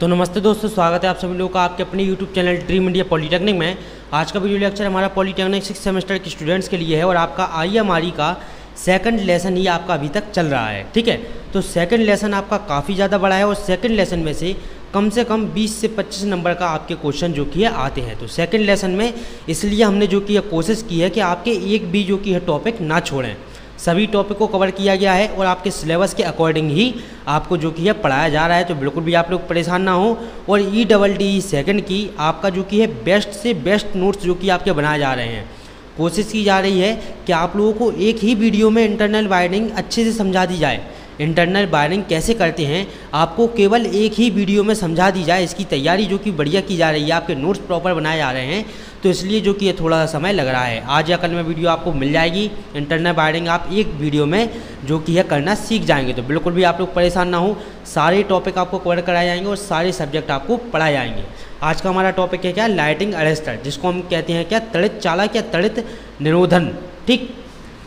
तो नमस्ते दोस्तों, स्वागत है आप सभी लोगों का आपके अपने YouTube channel dream India polytechnic में। आज का वीडियो लेक्चर हमारा पॉलीटेक्निक 6 सेमेस्टर के स्टूडेंट्स के लिए है और आपका IMRE का सेकंड लेसन ही आपका अभी तक चल रहा है। ठीक है, तो सेकंड लेसन आपका काफ़ी ज़्यादा बड़ा है और सेकंड लेसन में से कम 20 से 25 नंबर का आपके क्वेश्चन जो कि है आते हैं। तो सेकंड लेसन में इसलिए हमने जो कि कोशिश की है कि आपके एक भी जो कि है टॉपिक ना छोड़ें, सभी टॉपिक को कवर किया गया है और आपके सिलेबस के अकॉर्डिंग ही आपको जो कि है पढ़ाया जा रहा है। तो बिल्कुल भी आप लोग परेशान ना हो। और EEE सेकंड की आपका जो कि है बेस्ट से बेस्ट नोट्स जो कि आपके बनाए जा रहे हैं। कोशिश की जा रही है कि आप लोगों को एक ही वीडियो में इंटरनल वायरिंग अच्छे से समझा दी जाए। इंटरनल वायरिंग कैसे करते हैं आपको केवल एक ही वीडियो में समझा दी जाए। इसकी तैयारी जो कि बढ़िया की जा रही है, आपके नोट्स प्रॉपर बनाए जा रहे हैं। तो इसलिए जो कि ये थोड़ा सा समय लग रहा है। आज या कल में वीडियो आपको मिल जाएगी। इंटरनल वायरिंग आप एक वीडियो में जो कि है करना सीख जाएंगे। तो बिल्कुल भी आप लोग परेशान ना हो, सारे टॉपिक आपको कवर कराए जाएंगे और सारे सब्जेक्ट आपको पढ़ाए जाएंगे। आज का हमारा टॉपिक है क्या, लाइटिंग अरेस्टर, जिसको हम कहते हैं क्या, त्वरित चालक या त्वरित निरोधन। ठीक,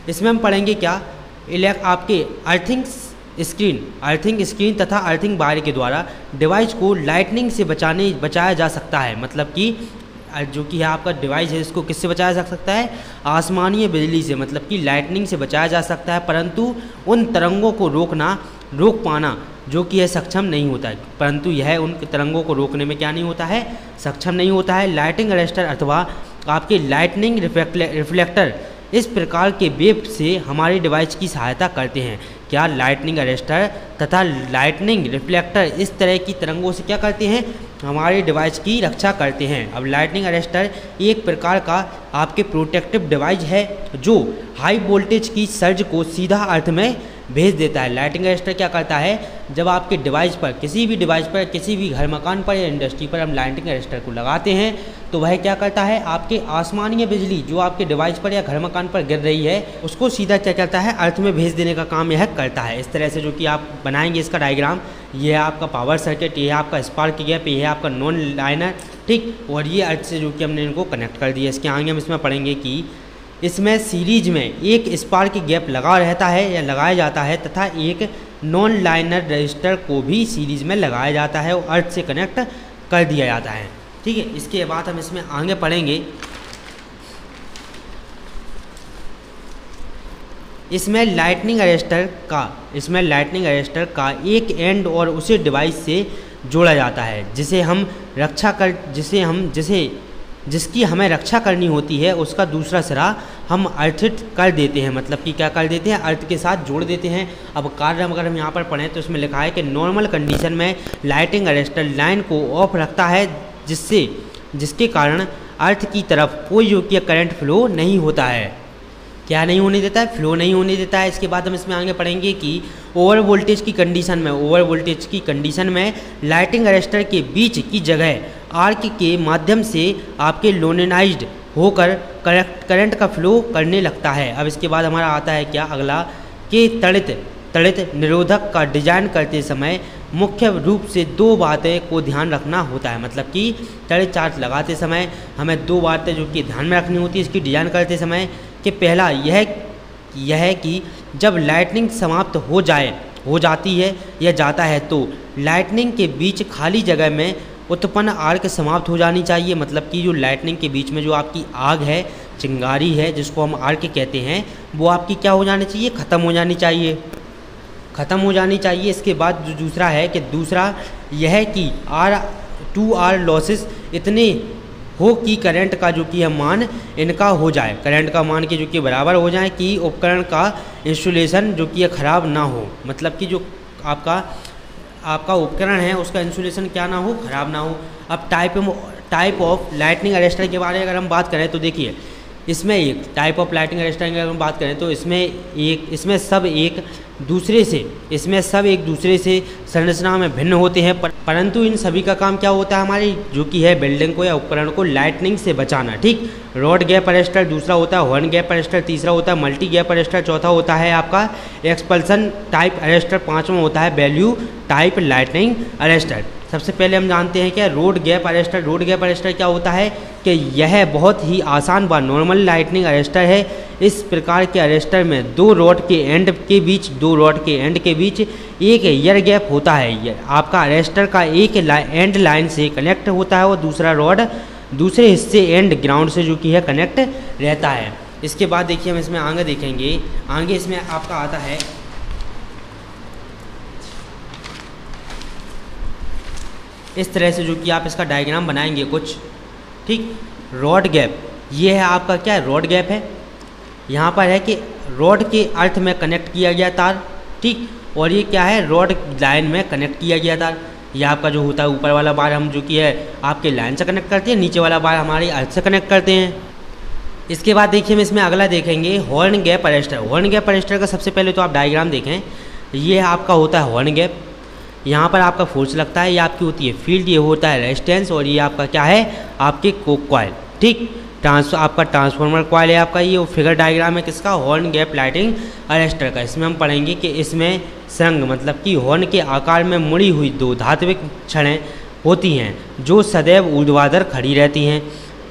इसमें हम पढ़ेंगे क्या, आपके अर्थिंग स्क्रीन तथा अर्थिंग वायर के द्वारा डिवाइस को लाइटनिंग से बचाया जा सकता है। मतलब कि जो कि है आपका डिवाइस है, इसको किससे बचाया जा सकता है, आसमानीय बिजली से, मतलब कि लाइटनिंग से बचाया जा सकता है। परंतु उन तरंगों को रोक पाना जो कि है सक्षम नहीं होता है। परंतु यह उन तरंगों को रोकने में क्या नहीं होता है, सक्षम नहीं होता है। लाइटिंग अरेस्टर अथवा आपके लाइटनिंग रिफ्लेक्टर इस प्रकार के वेव से हमारे डिवाइस की सहायता करते हैं। क्या, लाइटनिंग अरेस्टर तथा लाइटनिंग रिफ्लेक्टर इस तरह की तरंगों से क्या करते हैं, हमारे डिवाइस की रक्षा करते हैं। अब लाइटनिंग अरेस्टर एक प्रकार का आपके प्रोटेक्टिव डिवाइस है जो हाई वोल्टेज की सर्ज को सीधा अर्थ में भेज देता है। लाइटिंग अरेस्टर क्या करता है, जब आपके डिवाइस पर, किसी भी डिवाइस पर, किसी भी घर मकान पर या इंडस्ट्री पर हम लाइटिंग अरेस्टर को लगाते हैं तो वह क्या करता है, आपके आसमानीय बिजली जो आपके डिवाइस पर या घर मकान पर गिर रही है उसको सीधा क्या करता है, अर्थ में भेज देने का काम यह करता है। इस तरह से जो कि आप बनाएंगे इसका डायग्राम, ये है आपका पावर सर्किट, ये है आपका स्पार्क गैप, ये है आपका नॉन लाइनर। ठीक, और ये अर्थ से जो कि हमने इनको कनेक्ट कर दिया। इसके आगे हम इसमें पढ़ेंगे कि इसमें सीरीज में एक स्पार्क गैप लगा रहता है या लगाया जाता है तथा एक नॉन लाइनर रजिस्टर को भी सीरीज में लगाया जाता है और अर्थ से कनेक्ट कर दिया जाता है। ठीक है, इसके बाद हम इसमें आगे पढ़ेंगे, इसमें लाइटनिंग अरेस्टर का एक एंड और उसे डिवाइस से जोड़ा जाता है जिसकी हमें रक्षा करनी होती है। उसका दूसरा सिरा हम अर्थित कर देते हैं, मतलब कि क्या कर देते हैं, अर्थ के साथ जोड़ देते हैं। अब कार्य अगर हम यहाँ पर पढ़ें तो इसमें लिखा है कि नॉर्मल कंडीशन में लाइटिंग अरेस्टर लाइन को ऑफ रखता है जिसके कारण अर्थ की तरफ कोई जो कि करंट फ्लो नहीं होता है। क्या नहीं होने देता है, फ्लो नहीं होने देता है। इसके बाद हम इसमें आगे पढ़ेंगे कि ओवर वोल्टेज की कंडीशन में लाइटिंग अरेस्टर के बीच की जगह आर्क के माध्यम से आपके लोनेनाइज्ड होकर करंट का फ्लो करने लगता है। अब इसके बाद हमारा आता है क्या, अगला, कि त्वरित निरोधक का डिजाइन करते समय मुख्य रूप से दो बातें को ध्यान रखना होता है। मतलब कि त्वरित चार्ज लगाते समय हमें दो बातें जो कि ध्यान में रखनी होती है इसकी डिजाइन करते समय। कि पहला यह है कि जब लाइटनिंग समाप्त हो जाती है या जाता है तो लाइटनिंग के बीच खाली जगह में उत्पन्न आर्क समाप्त हो जानी चाहिए। मतलब कि जो लाइटनिंग के बीच में जो आपकी आग है, चिंगारी है, जिसको हम आर्क कहते हैं, वो आपकी क्या हो जानी चाहिए, ख़त्म हो जानी चाहिए। इसके बाद जो दूसरा यह है कि 2R लॉसेस इतने हो कि करंट का जो कि मान इनका हो जाए, करंट का मान के जो कि बराबर हो जाए कि उपकरण का इंसुलेशन जो कि ख़राब ना हो। मतलब कि जो आपका उपकरण है उसका इंसुलेशन क्या ना हो, ख़राब ना हो। अब टाइप ऑफ लाइटनिंग अरेस्टर के बारे में अगर हम बात करें तो देखिए, इसमें एक टाइप ऑफ लाइटिंग अरेस्टर की अगर हम बात करें तो इसमें सब एक दूसरे से संरचना में भिन्न होते हैं। परंतु इन सभी का काम क्या होता है, हमारी जो कि है बिल्डिंग को या उपकरण को लाइटनिंग से बचाना। ठीक, रॉड गैप अरेस्टर दूसरा होता है, हॉर्न गैप अरेस्टर तीसरा होता है, मल्टी गैप अरेस्टर चौथा होता है आपका एक्सपल्सन टाइप अरेस्टर, पाँचवा होता है वैल्यू टाइप लाइटनिंग अरेस्टर। सबसे पहले हम जानते हैं क्या road gap arrester. Road gap arrester क्या होता है कि यह बहुत ही आसान व नॉर्मल लाइटनिंग अरेस्टर है। इस प्रकार के अरेस्टर में दो रॉड के एंड के बीच एक एयर गैप होता है। आपका अरेस्टर का एक एंड लाइन से कनेक्ट होता है और दूसरा रॉड दूसरे हिस्से एंड ग्राउंड से जो कि है कनेक्ट रहता है। इसके बाद देखिए हम इसमें आगे देखेंगे, आगे इसमें आपका आता है इस तरह से जो कि आप इसका डायग्राम बनाएंगे कुछ, ठीक। रॉड गैप, ये है आपका क्या रॉड गैप है। यहाँ पर है कि रॉड के अर्थ में कनेक्ट किया गया तार, ठीक। और ये क्या है, रॉड लाइन में कनेक्ट किया गया तार। ये आपका जो होता है ऊपर वाला बार हम जो कि है आपके लाइन से कनेक्ट करते हैं, नीचे वाला बार हमारे अर्थ से कनेक्ट करते हैं। इसके बाद देखिए हम इसमें अगला देखेंगे horn gap arrester. Horn gap arrester का सबसे पहले तो आप डायग्राम देखें, ये आपका होता है हॉर्न गैप। यहाँ पर आपका फोर्स लगता है, ये आपकी होती है फील्ड, ये होता है रेजिस्टेंस, और ये आपका क्या है आपके कोक कॉइल, ठीक। आपका ट्रांसफार्मर कॉइल है आपका। ये फिगर डायग्राम है किसका, हॉर्न गैप लाइटिंग अरेस्टर का। इसमें हम पढ़ेंगे कि इसमें संग मतलब कि हॉर्न के आकार में मुड़ी हुई दो धात्विक छड़ें होती हैं जो सदैव ऊर्ध्वाधर खड़ी रहती हैं।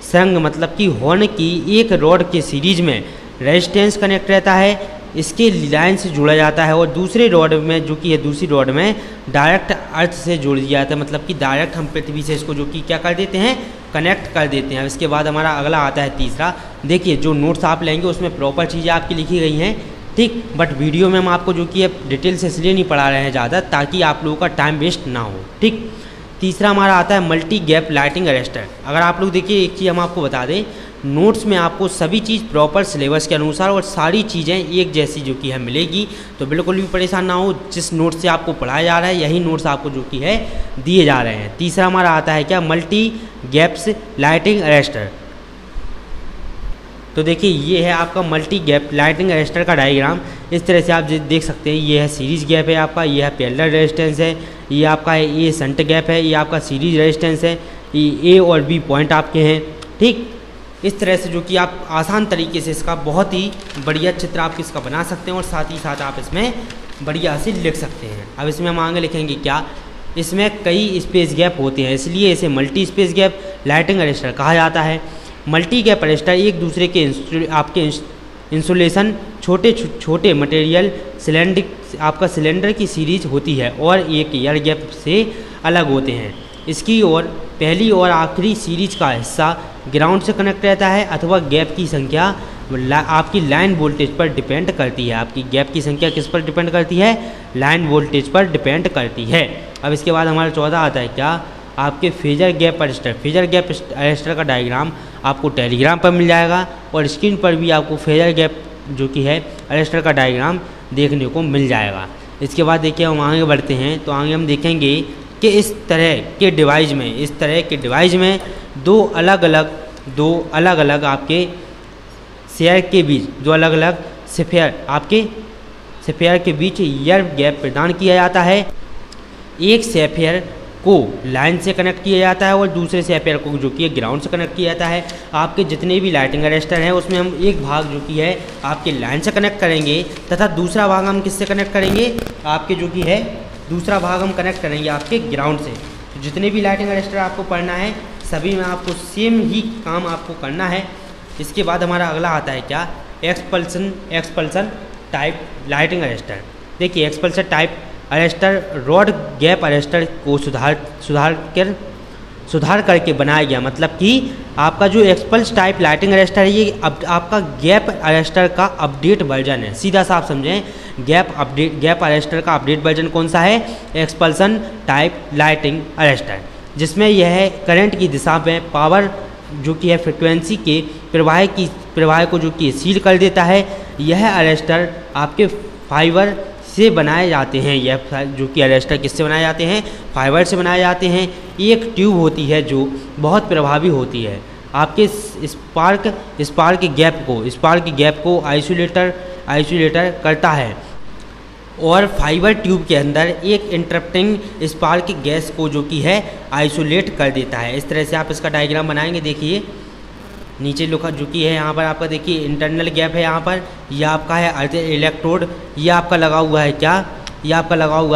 संग मतलब कि हॉर्न की एक रॉड के सीरीज में रेजिस्टेंस कनेक्ट रहता है, इसके लाइन से जोड़ा जाता है, और दूसरे रॉड में जो कि है दूसरी रॉड में डायरेक्ट अर्थ से जोड़ दिया जाता है, मतलब कि डायरेक्ट हम पृथ्वी से इसको जो कि क्या कर देते हैं कनेक्ट कर देते हैं। इसके बाद हमारा अगला आता है तीसरा। देखिए जो नोट्स आप लेंगे उसमें प्रॉपर चीज़ें आपकी लिखी गई हैं, ठीक। बट वीडियो में हम आपको जो कि डिटेल से इसलिए नहीं पढ़ा रहे हैं ज़्यादा, ताकि आप लोगों का टाइम वेस्ट ना हो, ठीक। तीसरा हमारा आता है मल्टी गैप लाइटिंग अरेस्टर। अगर आप लोग देखिए एक चीज़ हम आपको बता दें, नोट्स में आपको सभी चीज़ प्रॉपर सिलेबस के अनुसार और सारी चीज़ें एक जैसी जो कि है मिलेगी, तो बिल्कुल भी परेशान ना हो। जिस नोट्स से आपको पढ़ाया जा रहा है यही नोट्स आपको जो कि है दिए जा रहे हैं। तीसरा हमारा आता है क्या, मल्टी गैप्स लाइटिंग अरेस्टर। तो देखिए ये है आपका मल्टी गैप लाइटिंग अरेस्टर का डायग्राम। इस तरह से आप देख सकते हैं, ये है सीरीज गैप है आपका, ये है पैरेलल रेजिस्टेंस है, ये आपका है ये शंट गैप है, ये आपका सीरीज रेजिस्टेंस है, ये ए और बी पॉइंट आपके हैं, ठीक। इस तरह से जो कि आप आसान तरीके से इसका बहुत ही बढ़िया चित्र आप इसका बना सकते हैं और साथ ही साथ आप इसमें बढ़िया से लिख सकते हैं। अब इसमें हम आगे लिखेंगे क्या, इसमें कई स्पेस गैप होते हैं, इसलिए इसे multi space gap lighting arrester कहा जाता है। मल्टी गैप अरेस्टर एक दूसरे के आपके इंसुलेशन छोटे मटेरियल सिलेंडर की सीरीज होती है और एक एयर गैप से अलग होते हैं। इसकी ओर पहली और आखिरी सीरीज का हिस्सा ग्राउंड से कनेक्ट रहता है अथवा गैप की संख्या आपकी लाइन वोल्टेज पर डिपेंड करती है। आपकी गैप की संख्या किस पर डिपेंड करती है, लाइन वोल्टेज पर डिपेंड करती है। अब इसके बाद हमारा चौथा आता है क्या, आपके phasor gap arrester. Phasor gap arrester का डायग्राम आपको टेलीग्राम पर मिल जाएगा और स्क्रीन पर भी आपको फेजर गैप जो कि है अरेस्टर का डायग्राम देखने को मिल जाएगा। इसके बाद देखिए हम आगे बढ़ते हैं, तो आगे हम देखेंगे कि इस तरह के डिवाइस में दो अलग अलग आपके शेयर के बीच सेफेयर के बीच एयर गैप प्रदान किया जाता है। एक सेफेयर को लाइन से कनेक्ट किया जाता है और दूसरे सेफेयर को जो कि ग्राउंड से कनेक्ट किया जाता है। आपके जितने भी लाइटिंग अरेस्टर हैं उसमें हम एक भाग जो कि है आपके लाइन से कनेक्ट करेंगे तथा दूसरा भाग हम किससे कनेक्ट करेंगे, आपके जो कि है दूसरा भाग हम कनेक्ट करेंगे आपके ग्राउंड से। तो जितने भी लाइटिंग अरेस्टर आपको पढ़ना है सभी में आपको सेम ही काम आपको करना है। इसके बाद हमारा अगला आता है क्या, एक्सपल्सन टाइप लाइटिंग अरेस्टर। देखिए expulsion type arrester rod gap arrester को सुधार करके बनाया गया। मतलब कि आपका जो एक्सपल्स टाइप लाइटिंग अरेस्टर है ये आपका गैप अरेस्टर का अपडेट वर्जन है। सीधा सा आप समझें, गैप अरेस्टर का अपडेट वर्जन कौन सा है, एक्सपल्सन टाइप लाइटिंग अरेस्टर, जिसमें यह करंट की दिशा में पावर जो कि है फ्रिक्वेंसी के प्रवाह को जो कि सील कर देता है। यह अरेस्टर आपके फाइबर से बनाए जाते हैं। यह जो कि अरेस्टर किससे बनाए जाते हैं, फाइबर से बनाए जाते हैं। एक ट्यूब होती है जो बहुत प्रभावी होती है, आपके स्पार्क गैप को आइसोलेटर करता है और फाइबर ट्यूब के अंदर एक इंटरप्टिंग स्पार्क गैस को जो कि है आइसोलेट कर देता है। इस तरह से आप इसका डायग्राम बनाएंगे। देखिए नीचे लिखा जो कि है यहाँ पर आपका देखिए इंटरनल गैप है, यहाँ पर यह आपका है अर्थ इलेक्ट्रोड, ये आपका लगा हुआ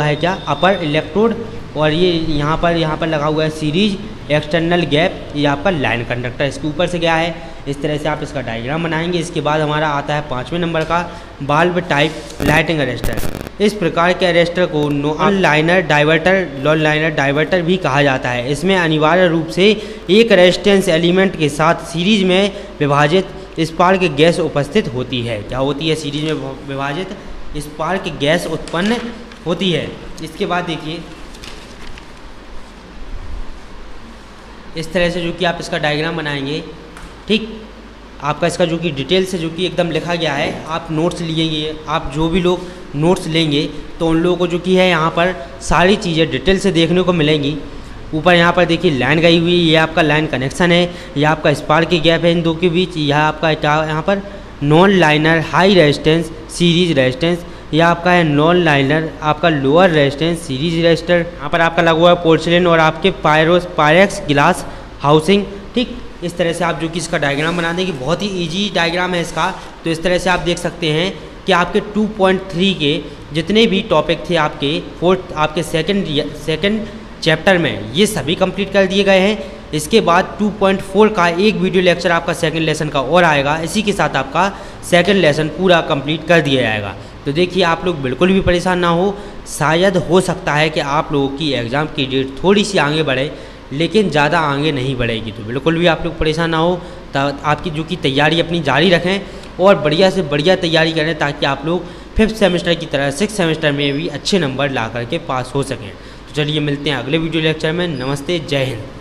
है क्या, अपर इलेक्ट्रोड और ये यहाँ पर लगा हुआ है सीरीज एक्सटर्नल गैप, ये आपका लाइन कंडक्टर इसके ऊपर से गया है। इस तरह से आप इसका डायग्राम बनाएंगे। इसके बाद हमारा आता है 5वें नंबर का बाल्ब टाइप लाइटिंग अरेस्टर। इस प्रकार के अरेस्टर को नॉन लाइनर डाइवर्टर भी कहा जाता है। इसमें अनिवार्य रूप से एक रेजिस्टेंस एलिमेंट के साथ सीरीज में विभाजित स्पार्क गैस उपस्थित होती है। क्या होती है? सीरीज में विभाजित स्पार्क गैस उत्पन्न होती है। इसके बाद देखिए इस तरह से जो कि आप इसका डायग्राम बनाएंगे, ठीक। आपका इसका जो कि डिटेल से जो कि एकदम लिखा गया है, आप नोट्स लिएंगे, आप जो भी लोग नोट्स लेंगे तो उन लोगों को जो कि है यहाँ पर सारी चीज़ें डिटेल से देखने को मिलेंगी। ऊपर यहाँ पर देखिए लाइन गई हुई है, ये आपका लाइन कनेक्शन है, ये आपका स्पार्क की गैप है इन दो के बीच। यह आपका यहाँ पर non liner high resistance series resistance, यह आपका है नॉन लाइनर आपका लोअर रेजिस्टेंस सीरीज रेजिस्टर। यहाँ पर आपका लगा हुआ है पोर्सिलेन और आपके पायरेक्स ग्लास हाउसिंग, ठीक। इस तरह से आप जो कि इसका डायग्राम बना देंगे, बहुत ही इजी डायग्राम है इसका। तो इस तरह से आप देख सकते हैं कि आपके 2.3 के जितने भी टॉपिक थे आपके सेकंड चैप्टर में, ये सभी कंप्लीट कर दिए गए हैं। इसके बाद 2.4 का एक वीडियो लेक्चर आपका सेकंड लेसन का और आएगा। इसी के साथ आपका सेकंड लेसन पूरा कंप्लीट कर दिया जाएगा। तो देखिए आप लोग बिल्कुल भी परेशान ना हो। शायद हो सकता है कि आप लोगों की एग्ज़ाम की डेट थोड़ी सी आगे बढ़े, लेकिन ज़्यादा आगे नहीं बढ़ेगी। तो बिल्कुल भी आप लोग परेशान ना हो। आपकी जो कि तैयारी अपनी जारी रखें और बढ़िया से बढ़िया तैयारी करें, ताकि आप लोग 5th सेमेस्टर की तरह 6th सेमेस्टर में भी अच्छे नंबर ला करके पास हो सकें। तो चलिए मिलते हैं अगले वीडियो लेक्चर में। नमस्ते, जय हिंद।